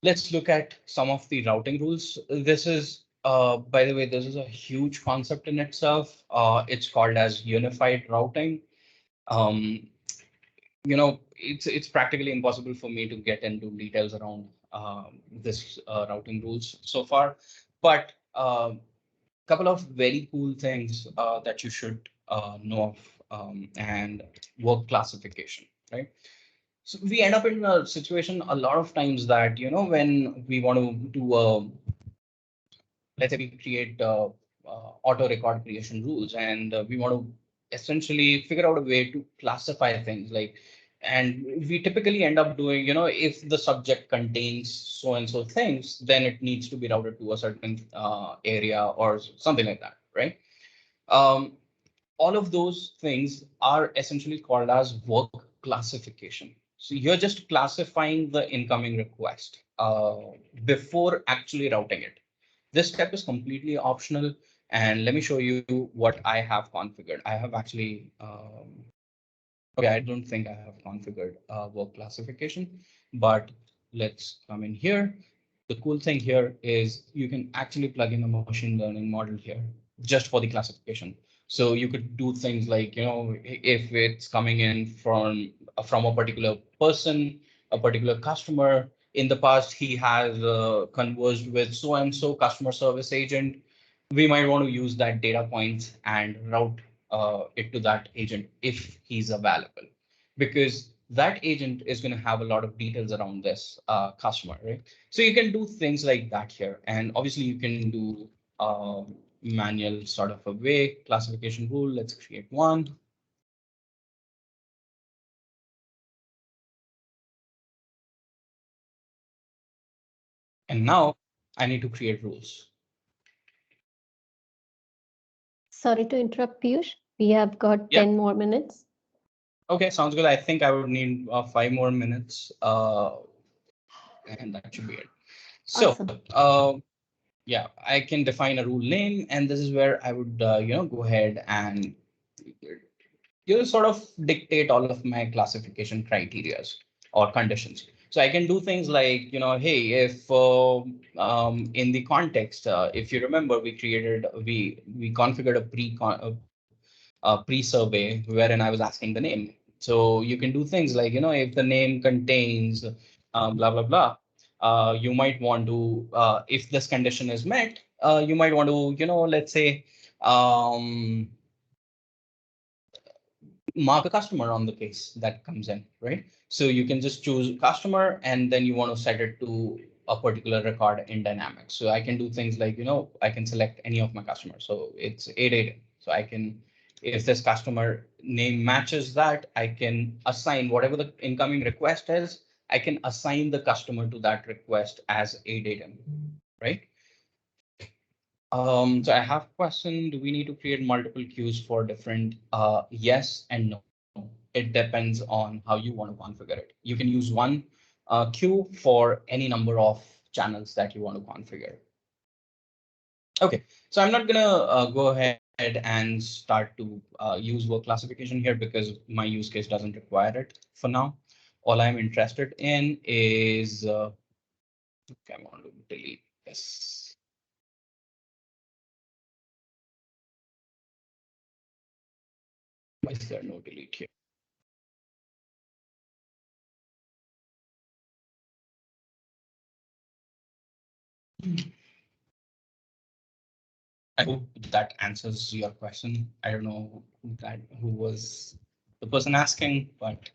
let's look at some of the routing rules. This is, by the way, this is a huge concept in itself. It's called as unified routing. Um, it's practically impossible for me to get into details around this routing rules so far, but a couple of very cool things that you should know of, and work classification, right? So we end up in a situation a lot of times that, when we want to do let's say we create auto record creation rules, and we want to essentially figure out a way to classify things like, and we typically end up doing, if the subject contains so and so things, then it needs to be routed to a certain area or something like that, right? um, all of those things are essentially called as work classification. So you're just classifying the incoming request before actually routing it. This step is completely optional. And let me show you what I have configured. I have actually, okay, I don't think I have configured work classification, but let's come in here. The cool thing here is you can actually plug in a machine learning model here just for the classification. So you could do things like, if it's coming in from a particular person, a particular customer. In the past, he has conversed with so and so customer service agent. We might want to use that data points and route it to that agent if he's available, because that agent is going to have a lot of details around this customer, right? So you can do things like that here. And obviously you can do manual sort of a way classification rule. Let's create one. And now I need to create rules. Sorry to interrupt, Piyush. We have got 10 more minutes. Okay, sounds good. I think I would need 5 more minutes, and that should be it. So, Awesome. Yeah, I can define a rule name, and this is where I would, go ahead and sort of dictate all of my classification criterias or conditions. So I can do things like, hey, if in the context, if you remember, we configured a pre-survey wherein I was asking the name. So you can do things like, if the name contains blah blah blah, you might want to, if this condition is met, you might want to, let's say, um, mark a customer on the case that comes in, right? So you can just choose customer and then you want to set it to a particular record in Dynamics. So I can do things like, I can select any of my customers. So it's 888. So I can, if this customer name matches that, I can assign whatever the incoming request is, I can assign the customer to that request as 888, right? So I have a question. Do we need to create multiple queues for different? Yes and no. It depends on how you want to configure it. You can use one queue for any number of channels that you want to configure. Okay, so I'm not gonna go ahead and start to use work classification here because my use case doesn't require it for now. All I'm interested in is, okay, I want to delete this. Why is there no delete here? I hope that answers your question. I don't know who was the person asking, but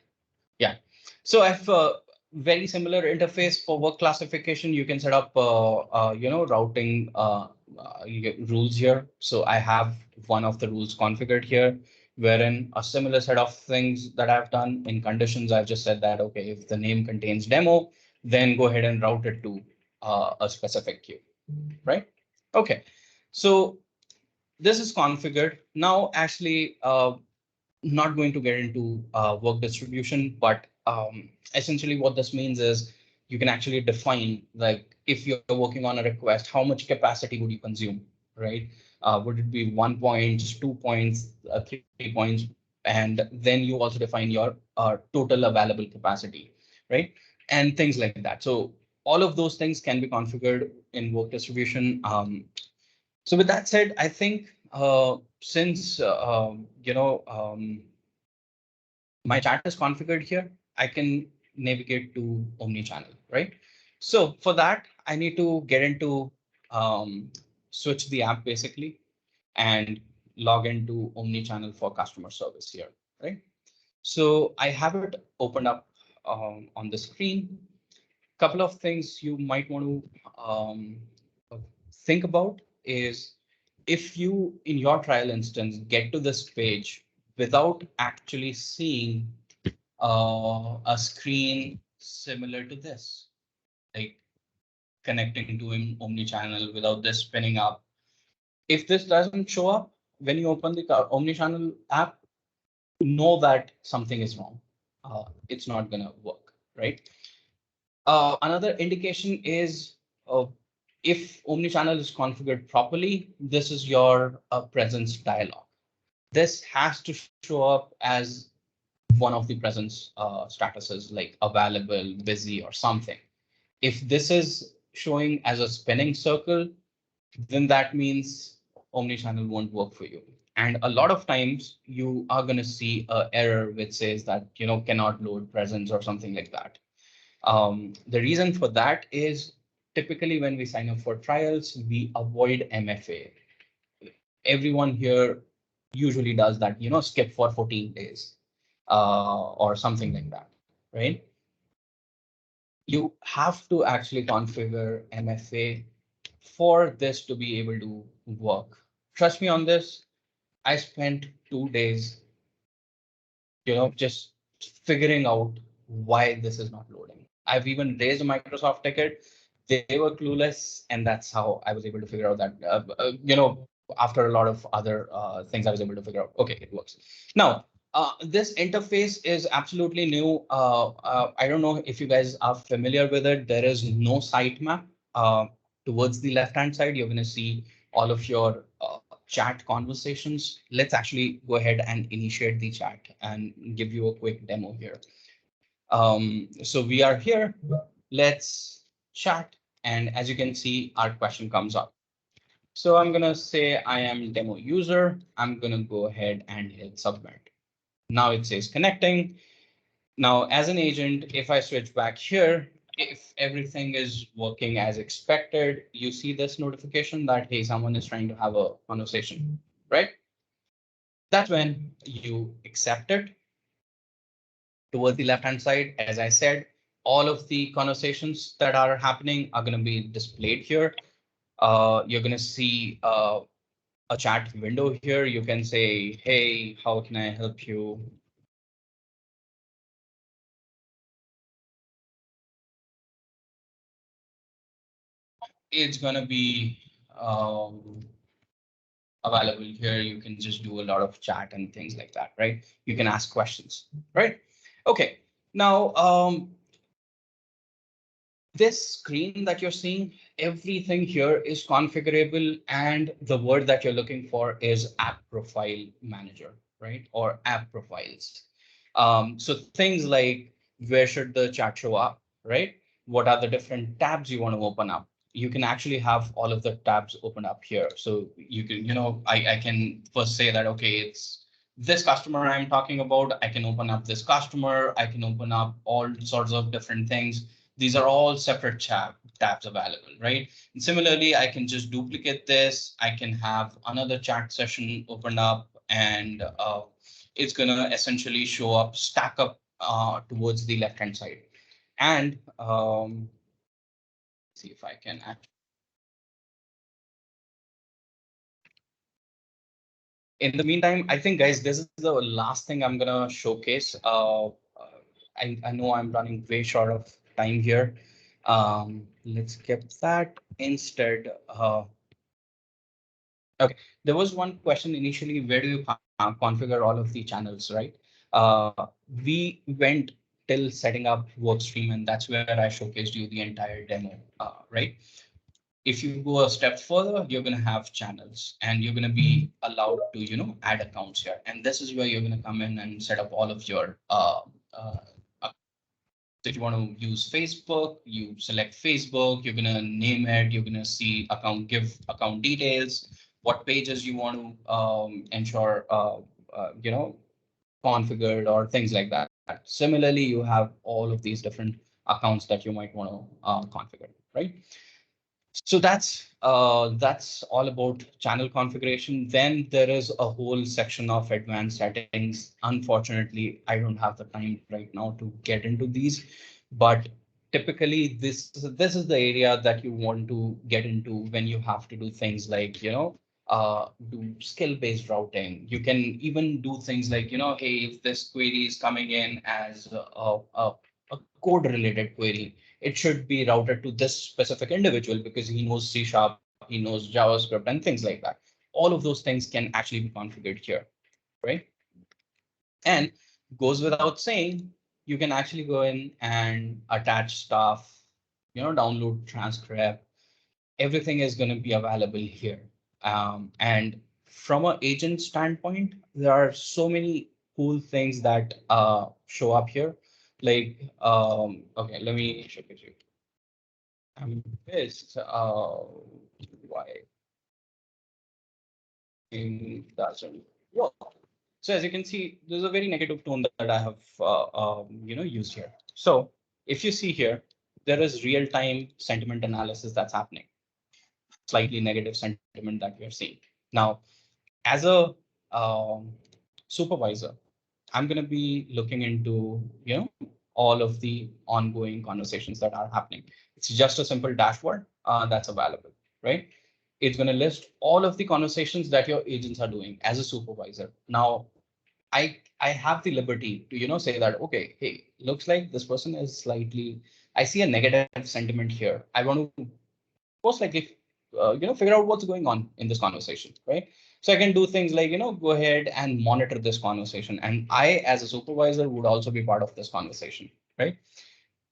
yeah. So I have a very similar interface for work classification. You can set up, routing rules here. So I have one of the rules configured here, wherein a similar set of things that I've done in conditions. I've just said that, okay, if the name contains demo, then go ahead and route it to a specific queue, right? Okay. So this is configured. Now, actually, not going to get into work distribution, but essentially what this means is you can actually define, like, if you're working on a request, how much capacity would you consume, right? Would it be 1 point, 2 points, 3 points? And then you also define your total available capacity, right? And things like that. So all of those things can be configured in work distribution. So with that said, I think since my chat is configured here, I can navigate to Omnichannel, right? So for that, I need to get into switch the app basically and log into Omnichannel for customer service here, right? So I have it opened up on the screen. Couple of things you might want to think about is, if you in your trial instance get to this page without actually seeing a screen similar to this, like connecting to an omnichannel without this spinning up. If this doesn't show up when you open the omnichannel app, know that something is wrong. It's not gonna work, right? Another indication is, if omnichannel is configured properly, this is your presence dialog. This has to show up as one of the presence statuses, like available, busy, or something. If this is showing as a spinning circle, then that means omnichannel won't work for you. And a lot of times you are going to see an error which says that, cannot load presence or something like that. The reason for that is, typically when we sign up for trials, we avoid MFA. Everyone here usually does that, skip for 14 days or something like that, right? You have to actually configure MFA for this to be able to work. Trust me on this. I spent 2 days, just figuring out why this is not loading. I've even raised a Microsoft ticket. They were clueless, and that's how I was able to figure out that, after a lot of other things, I was able to figure out, okay, it works. Now, this interface is absolutely new. I don't know if you guys are familiar with it. There is no sitemap. Towards the left-hand side, you're going to see all of your chat conversations. Let's actually go ahead and initiate the chat and give you a quick demo here. So we are here. Let's chat. And as you can see, our question comes up. So I'm going to say I am demo user. I'm going to go ahead and hit submit. Now it says connecting. Now, as an agent, if I switch back here, if everything is working as expected, you see this notification that, hey, someone is trying to have a conversation, right? That's when you accept it. Towards the left hand side, as I said, all of the conversations that are happening are going to be displayed here. You're going to see a chat window here. You can say, hey, how can I help you? It's going to be available here. You can just do a lot of chat and things like that, right? You can ask questions, right? Okay. Now, this screen that you're seeing, everything here is configurable, and the word that you're looking for is app profile manager, right? Or app profiles. So things like where should the chat show up, right? What are the different tabs you want to open up? You can actually have all of the tabs open up here. So you can, I can first say that, okay, it's this customer I'm talking about. I can open up this customer. I can open up all sorts of different things. These are all separate tabs available, right? And similarly, I can just duplicate this. I can have another chat session open up, and it's going to essentially show up, stack up towards the left hand side. And see if I can actually. In the meantime, I think, guys, this is the last thing I'm going to showcase. I know I'm running way short of time here. Let's skip that. Instead, okay, there was one question initially, where do you configure all of the channels, right? We went till setting up workstream, and that's where I showcased you the entire demo, right? If you go a step further, you're going to have channels, and you're going to be allowed to, add accounts here. And this is where you're going to come in and set up all of your so if you want to use Facebook, you select Facebook, you're going to name it, you're going to see give account details, what pages you want to ensure, configured or things like that. Similarly, you have all of these different accounts that you might want to configure, right? So that's all about channel configuration. Then there is a whole section of advanced settings. Unfortunately, I don't have the time right now to get into these, but typically this is the area that you want to get into when you have to do things like, do skill-based routing. You can even do things like, hey, if this query is coming in as a code-related query, it should be routed to this specific individual because he knows C Sharp, he knows JavaScript, and things like that. All of those things can actually be configured here, right? And goes without saying, you can actually go in and attach stuff, download transcript. Everything is going to be available here. And from an agent standpoint, there are so many cool things that show up here. Like, okay, let me show it to you. I'm pissed. Why it doesn't work? So as you can see, there's a very negative tone that I have used here. So if you see here, there is real-time sentiment analysis that's happening. Slightly negative sentiment that we are seeing. Now, as a supervisor, I'm going to be looking into, all of the ongoing conversations that are happening. It's just a simple dashboard that's available, right? It's going to list all of the conversations that your agents are doing as a supervisor. Now, I have the liberty to, say that, okay, hey, looks like this person is slightly, I see a negative sentiment here. I want to most likely, figure out what's going on in this conversation, right? So I can do things like, go ahead and monitor this conversation. And I, as a supervisor, would also be part of this conversation, right?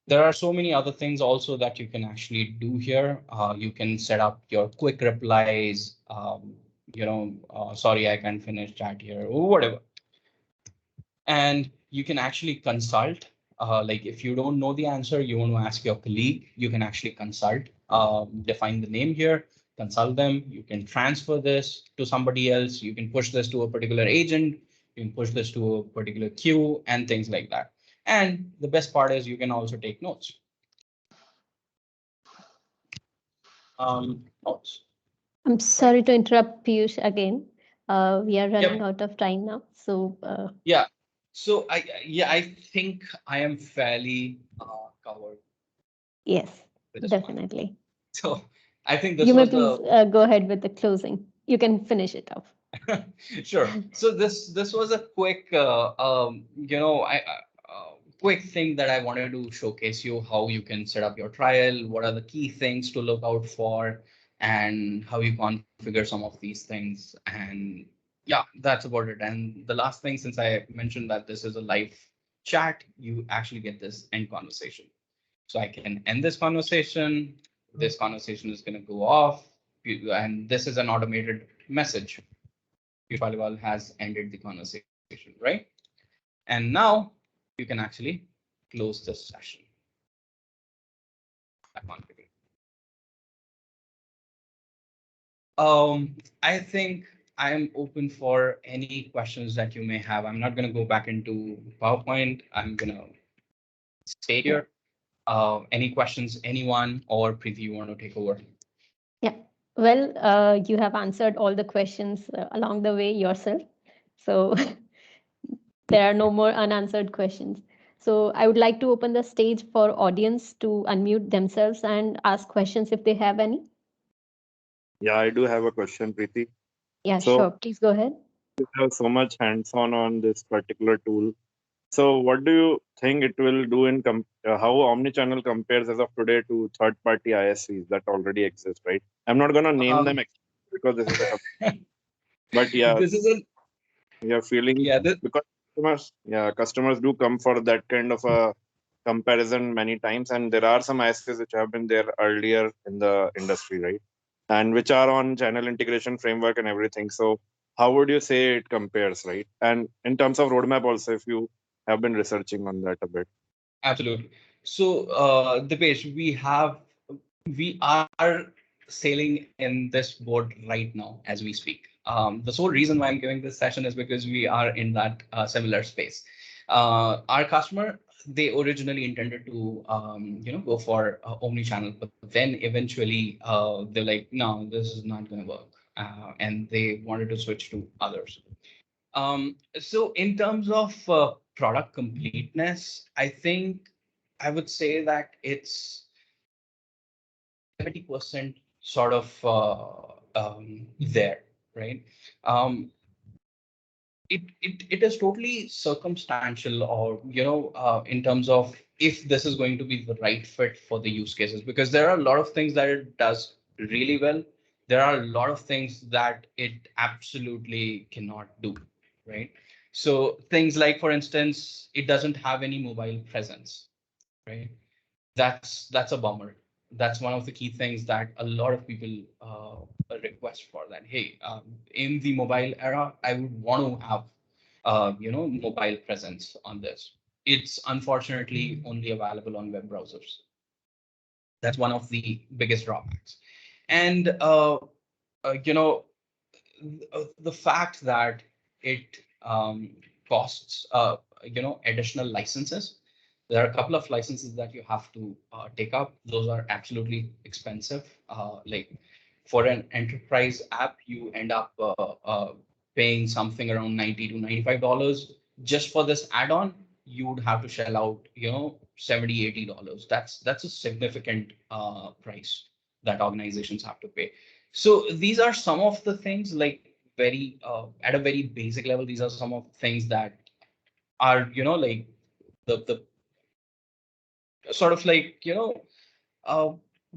There are so many other things also that you can actually do here. You can set up your quick replies, sorry, I can't finish chat here, or whatever. And you can actually consult. Like if you don't know the answer, you want to ask your colleague, you can actually consult, define the name here, consult them. You can transfer this to somebody else. You can push this to a particular agent. You can push this to a particular queue and things like that. And the best part is you can also take notes. Notes. I'm Right. sorry to interrupt Piyush again. We are running Yep. out of time now. So, Yeah. So I think I am fairly covered yes, with this one. definitely. So I think this You may was please the go ahead with the closing. You can finish it off. sure. So this was a quick quick thing that I wanted to showcase you how you can set up your trial, what are the key things to look out for, and how you configure some of these things. And yeah, that's about it. And the last thing, since I mentioned that this is a live chat, you actually get this end conversation. So I can end this conversation. This conversation is going to go off, and this is an automated message. Piyush Paliwal has ended the conversation, right? And now you can actually close this session. I think I am open for any questions that you may have. I'm not going to go back into PowerPoint. I'm going to stay here. Any questions, anyone, or Preeti, you want to take over? Yeah. Well, you have answered all the questions along the way yourself. So there are no more unanswered questions. So I would like to open the stage for audience to unmute themselves and ask questions if they have any. Yeah, I do have a question, Preeti. Yeah, So sure. Please go ahead. you have so much hands-on on this particular tool. So what do you think it will do in how Omnichannel compares as of today to third-party ISVs that already exist, right? I'm not gonna name them Um, because this is a but yeah, this is a you're feeling yeah. This, because customers do come for that kind of a comparison many times, and there are some ISVs which have been there earlier in the industry, right? And which are on channel integration framework and everything. So how would you say it compares, right? And in terms of roadmap also, if you have been researching on that a bit. Absolutely. So, Dipesh, we are sailing in this boat right now as we speak. The sole reason why I'm giving this session is because we are in that similar space. Our customer, they originally intended to, go for omni-channel, but then eventually they're like, no, this is not going to work, and they wanted to switch to others. So in terms of product completeness, I think I would say that it's 70% sort of there, right? Um, it is totally circumstantial, or in terms of if this is going to be the right fit for the use cases, because there are a lot of things that it does really well. There are a lot of things that it absolutely cannot do, right? So things like, for instance, it doesn't have any mobile presence, right? That's a bummer. That's one of the key things that a lot of people request for, that hey, in the mobile era I would want to have mobile presence on this. It's unfortunately only available on web browsers. That's one of the biggest drawbacks. And you know the fact that it costs additional licenses. There are a couple of licenses that you have to take up. Those are absolutely expensive. Like for an enterprise app, you end up paying something around 90 to $95 just for this add-on. You would have to shell out 70 $80. That's a significant price that organizations have to pay. So these are some of the things, like very at a very basic level. These are some of the things that are like the sort of like uh,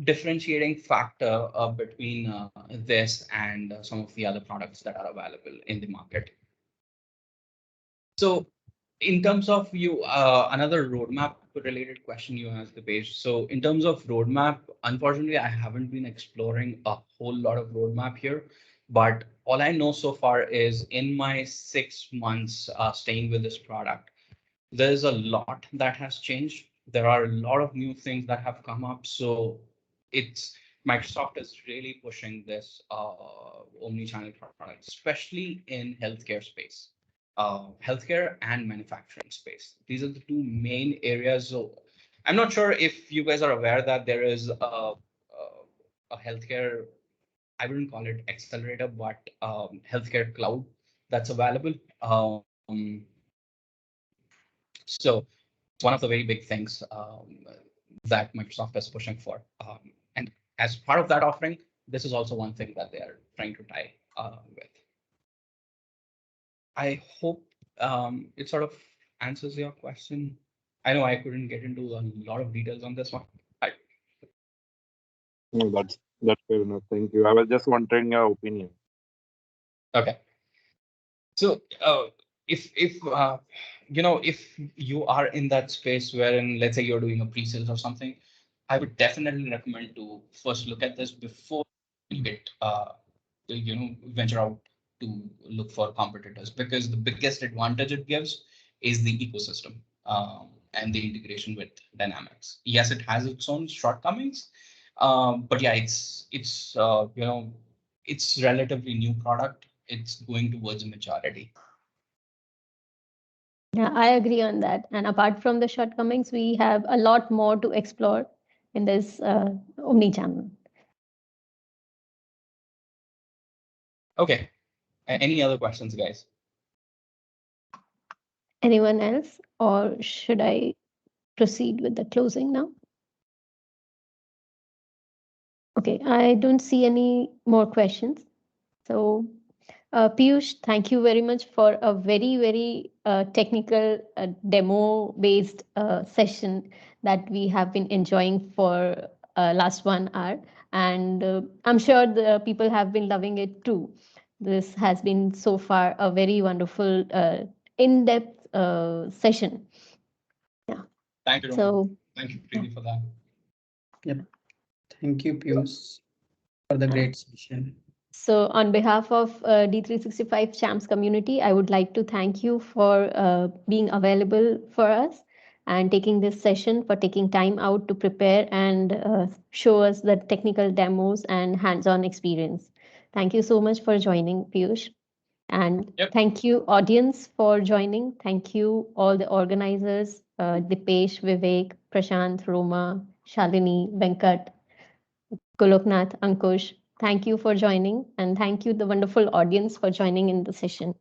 differentiating factor between this and some of the other products that are available in the market. So in terms of you, another roadmap related question you asked, the page. So in terms of roadmap, unfortunately, I haven't been exploring a whole lot of roadmap here, but all I know so far is in my 6 months staying with this product, there's a lot that has changed. There are a lot of new things that have come up. So it's Microsoft is really pushing this omni-channel product, especially in healthcare space, healthcare and manufacturing space. These are the two main areas. So I'm not sure if you guys are aware that there is a healthcare, I wouldn't call it accelerator, but healthcare cloud that's available. So one of the very big things that Microsoft is pushing for. And as part of that offering, this is also one thing that they are trying to tie with. I hope it sort of answers your question. I know I couldn't get into a lot of details on this one. No, that's fair enough. Thank you. I was just wondering your opinion. Okay. So if if you are in that space wherein, let's say, you're doing a pre-sales or something, I would definitely recommend to first look at this before you get venture out to look for competitors, because the biggest advantage it gives is the ecosystem and the integration with Dynamics. Yes, it has its own shortcomings, but yeah, it's relatively new product. It's going towards a majority. Yeah, I agree on that. And apart from the shortcomings, we have a lot more to explore in this omni-channel. Okay. Any other questions, guys? Anyone else, or should I proceed with the closing now? Okay, I don't see any more questions. So, Piyush, thank you very much for a very, very technical demo-based session that we have been enjoying for last 1 hour. And I'm sure the people have been loving it too. This has been so far a very wonderful, in-depth session. Yeah. Thank you, Roman. So, Thank you, yeah. Preeti, for that. Yep. Thank you, Piyush, for the great session. So, on behalf of D365 Champs community, I would like to thank you for being available for us and taking this session, for taking time out to prepare and show us the technical demos and hands-on experience. Thank you so much for joining, Piyush. And Yep. thank you, audience, for joining. Thank you, all the organizers, Dipesh, Vivek, Prashant, Roma, Shalini, Venkat, Goloknath, Ankush. Thank you for joining, and thank you, the wonderful audience, for joining in the session.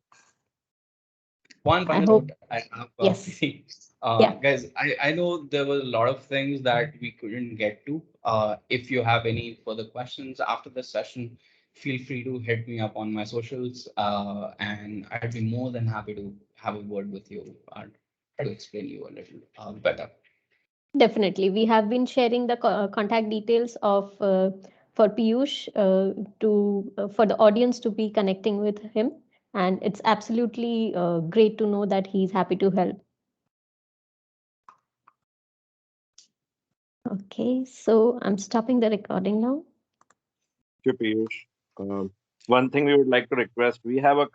One I final hope, note I have, yes, Preeti. yeah, Guys, I know there were a lot of things that we couldn't get to. If you have any further questions after this session, feel free to hit me up on my socials, and I'd be more than happy to have a word with you and try to explain you a little better. definitely. We have been sharing the contact details of for Piyush to for the audience to be connecting with him, and it's absolutely great to know that he's happy to help. Okay, so I'm stopping the recording now. Thank you, Piyush. One thing we would like to request, we have a